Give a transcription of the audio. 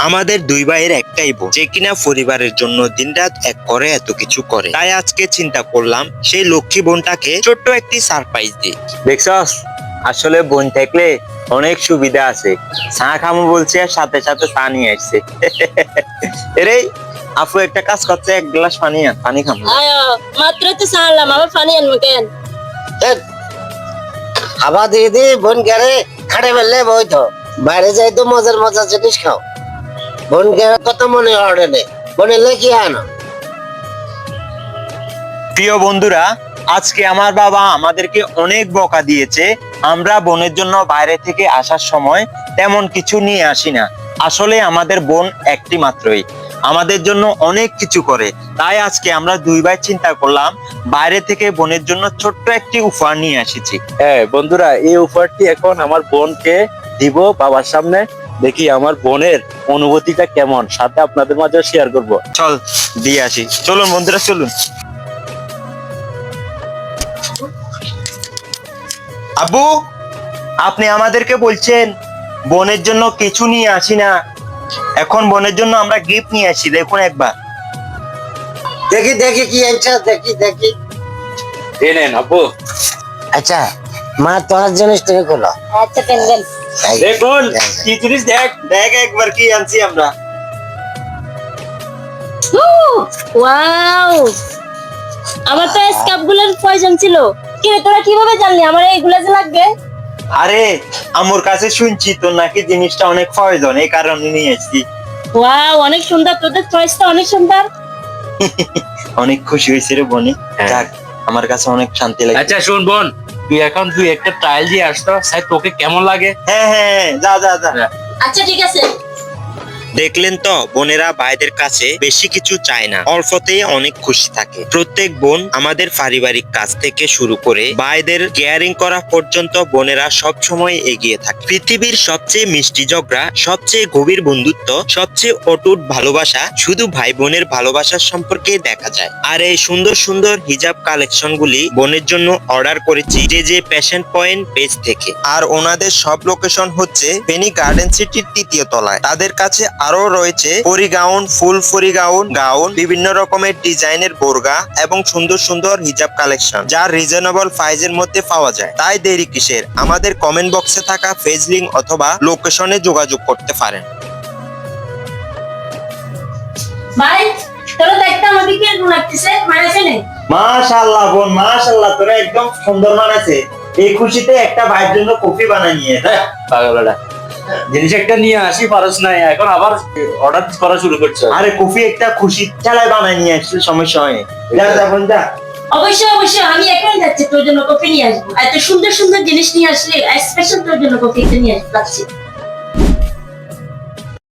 আমাদের দুই ভাইয়ের একটাই বোন, যে কিনা পরিবারের জন্য দিনরাত এক করে এত কিছু করে। তাই আজকে চিন্তা করলাম সেই লক্ষ্মী বোনটাকে ছোট্ট একটি সারপ্রাইজ দিই। দেখছস, আসলে বোন থাকলে অনেক সুবিধা আছে। চা খামু বলছে আর সাথে সাথে চা নিয়ে আসছে। এরে আপু একটা কাজ করছে, এক গ্লাস পানি খামু। মাত্র তো সারলাম, আবার পানি আনবো কেন? আবার দিদি বোন গেলে খাটে ফেললে বই তো বাইরে যাই তো মজার মজার জিনিস খাও। বোন গেলে কত মনে অর্ডে নেই, মনে লেখি আনো। প্রিয় বন্ধুরা, আজকে আমার বাবা আমাদেরকে অনেক বকা দিয়েছে। আমরা বোনের জন্য বাইরে থেকে আসার সময় তেমন কিছু নিয়ে আসি না। আসলে আমাদের বোন একটি মাত্রই, আমাদের জন্য অনেক কিছু করে। তাই আজকে আমরা দুই ভাই চিন্তা করলাম বাইরে থেকে বোনের জন্য ছোট্ট একটি উপহার নিয়ে এসেছি। হ্যাঁ বন্ধুরা, এই উপহারটি এখন আমার বোনকে দিব বাবার সামনে। দেখি আমার বোনের অনুভূতিটা কেমন, সাথে আপনাদের মাঝে শেয়ার করব। চল দিয়ে আসি, চলুন বন্ধুরা চলুন। আব্বু, আপনি আমাদেরকে বলছেন বোনের জন্য কিছু নিয়ে আসি না, এখন বোনের জন্য আমরা গিফট নিয়ে আসি। দেখুন একবার, দেখি দেখি কি আনছো, দেখি দেখি। এই নেন আব্বু। আচ্ছা মা, তোমার জিনিস তুমি খোলো। আচ্ছা কেন দেন। দেখুন কি জিনিস, দেখ একবার কি আনছি আমরা। ওয়াও, আমার তো স্কার্ফ গুলোর প্রয়োজন ছিল। কি রে, তোরা কিভাবে জানলি আমার এইগুলা যে লাগবে? আরে আমার কাছে শুনছি তোর নাকি জিনিসটা অনেক প্রয়োজন, এই কারণে নিয়ে আসছি। ওয়াও, অনেক সুন্দর, তোদের চয়েসটা অনেক সুন্দর। অনেক খুশি হয়েছে রে বনি। যাক, আমার কাছে অনেক শান্তি লাগে। আচ্ছা শুন বোন, তুই একটা ট্রায়াল দিয়ে আসতো, স্যার তোকে কেমন লাগে? হ্যাঁ হ্যাঁ, যা যা যা। আচ্ছা ঠিক আছে। দেখলেন তো, বোনেরা ভাইদের কাছে বেশি কিছু চায় না, অল্পতেই অনেক খুশি থাকে। প্রত্যেক বোন আমাদের পারিবারিক কাজ থেকে শুরু করে ভাইদের কেয়ারিং করা পর্যন্ত বোনেরা সব সময় এগিয়ে থাকে। পৃথিবীর সবচেয়ে মিষ্টি ঝগড়া, সবচেয়ে গভীর বন্ধুত্ব, সবচেয়ে অটুট ভালোবাসা শুধু ভাই বোনের ভালোবাসার সম্পর্কে দেখা যায়। আর এই সুন্দর সুন্দর হিজাব কালেকশন গুলি বোনের জন্য অর্ডার করেছি যে প্যাশন পয়েন্ট পেজ থেকে। আর ওনাদের সব লোকেশন হচ্ছে ফেনী গার্ডেন সিটির ৩য় তলায়। তাদের কাছে আরো রয়েছে পরি গাউন, ফুল পরি গাউন, বিভিন্ন রকমের ডিজাইনের বোরগা এবং সুন্দর সুন্দর হিজাব কালেকশন, যা রিজনেবল প্রাইসের মধ্যে পাওয়া যায়। তাই দেরি কিসের, আমাদের কমেন্ট বক্সে থাকা পেজ লিংক অথবা লোকেশনে যোগাযোগ করতে পারেন। ভাই, তোরা দেখতে আমাকে কি রকম লাগতেছে? মানেছে না? মাশাআল্লাহ বোন, মাশাআল্লাহ, তোরা একদম সুন্দর মানাছে। এই খুশিতে একটা ভাইয়ের জন্য কফি বানাই নিয়ে। পাগলটা জিনিস একটা নিয়ে আসি পারস নাই, এখন আবার অর্ডার করা শুরু করছে। আরে কফি একটা খুশি চালায় বানাই নিয়ে আসছে, সমস্যা হয়। যা যা বোন যা। অবশ্যই অবশ্যই, আমি এখন যাচ্ছি তোর জন্য কফি নিয়ে আসবো। এত সুন্দর সুন্দর জিনিস নিয়ে আসলে স্পেশাল তোর জন্য কফি নিয়ে আসছি।